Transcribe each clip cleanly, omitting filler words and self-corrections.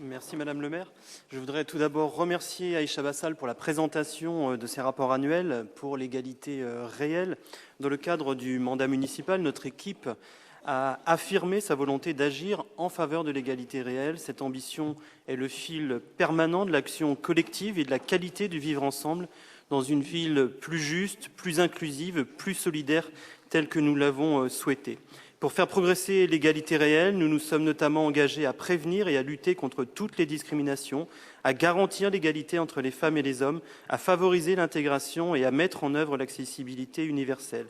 Merci Madame le maire. Je voudrais tout d'abord remercier Aïcha Bassal pour la présentation de ses rapports annuels pour l'égalité réelle. Dans le cadre du mandat municipal, notre équipe a affirmé sa volonté d'agir en faveur de l'égalité réelle. Cette ambition est le fil permanent de l'action collective et de la qualité du vivre ensemble dans une ville plus juste, plus inclusive, plus solidaire, telle que nous l'avons souhaité. Pour faire progresser l'égalité réelle, nous nous sommes notamment engagés à prévenir et à lutter contre toutes les discriminations, à garantir l'égalité entre les femmes et les hommes, à favoriser l'intégration et à mettre en œuvre l'accessibilité universelle.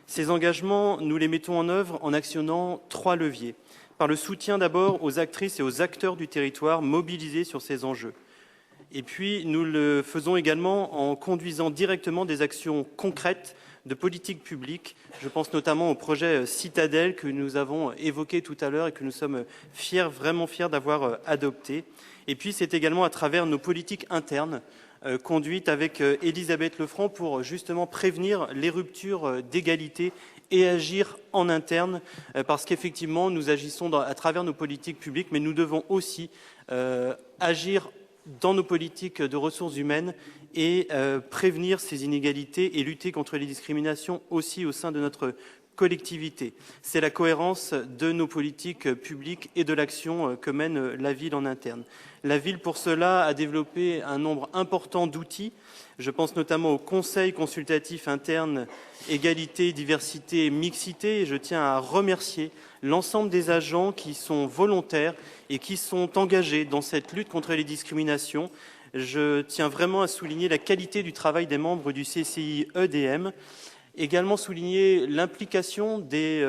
Ces engagements, nous les mettons en œuvre en actionnant 3 leviers. Par le soutien d'abord aux actrices et aux acteurs du territoire mobilisés sur ces enjeux. Et puis, nous le faisons également en conduisant directement des actions concrètes de politique publique. Je pense notamment au projet Citadelle que nous avons évoqué tout à l'heure et que nous sommes fiers, vraiment fiers d'avoir adopté. Et puis, c'est également à travers nos politiques internes conduites avec Elisabeth Lefranc pour justement prévenir les ruptures d'égalité et agir en interne, parce qu'effectivement, nous agissons à travers nos politiques publiques, mais nous devons aussi agir dans nos politiques de ressources humaines et prévenir ces inégalités et lutter contre les discriminations aussi au sein de notre collectivité. C'est la cohérence de nos politiques publiques et de l'action que mène la ville en interne. La ville, pour cela, a développé un nombre important d'outils. Je pense notamment au Conseil consultatif interne Égalité, Diversité et Mixité. Et je tiens à remercier l'ensemble des agents qui sont volontaires et qui sont engagés dans cette lutte contre les discriminations. Je tiens vraiment à souligner la qualité du travail des membres du CCI EDM. Également souligner l'implication des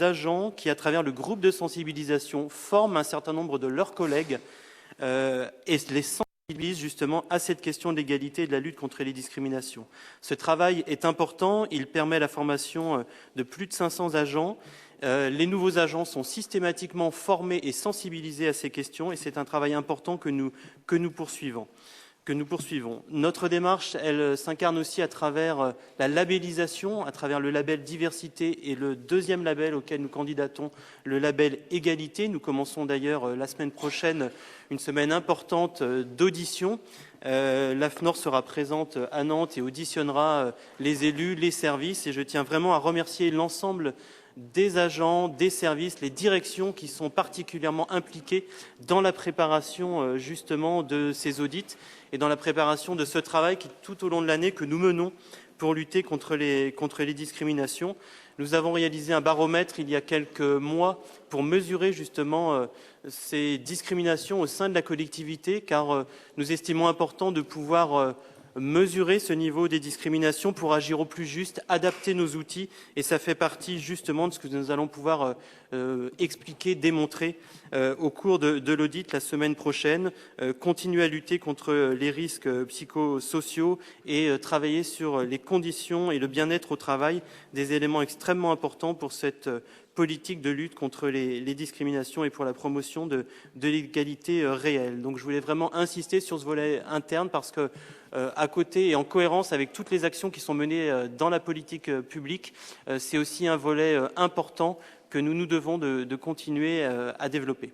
agents qui, à travers le groupe de sensibilisation, forment un certain nombre de leurs collègues et les sensibilisent justement à cette question de l'égalité et de la lutte contre les discriminations. Ce travail est important, il permet la formation de plus de 500 agents. Les nouveaux agents sont systématiquement formés et sensibilisés à ces questions et c'est un travail important que nous poursuivons. Notre démarche, elle s'incarne aussi à travers la labellisation, à travers le label diversité et le deuxième label auquel nous candidatons, le label égalité. Nous commençons d'ailleurs la semaine prochaine une semaine importante d'audition. L'AFNOR sera présente à Nantes et auditionnera les élus, les services et je tiens vraiment à remercier l'ensemble des agents, des services, les directions qui sont particulièrement impliquées dans la préparation justement de ces audits et dans la préparation de ce travail qui, tout au long de l'année que nous menons pour lutter contre les discriminations. Nous avons réalisé un baromètre il y a quelques mois pour mesurer justement ces discriminations au sein de la collectivité car nous estimons important de pouvoir mesurer ce niveau des discriminations pour agir au plus juste, adapter nos outils et ça fait partie justement de ce que nous allons pouvoir expliquer, démontrer au cours de l'audit la semaine prochaine, continuer à lutter contre les risques psychosociaux et travailler sur les conditions et le bien-être au travail, des éléments extrêmement importants pour cette politique de lutte contre les discriminations et pour la promotion de l'égalité réelle. Donc je voulais vraiment insister sur ce volet interne parce que à côté et en cohérence avec toutes les actions qui sont menées dans la politique publique, c'est aussi un volet important que nous nous devons de continuer à développer.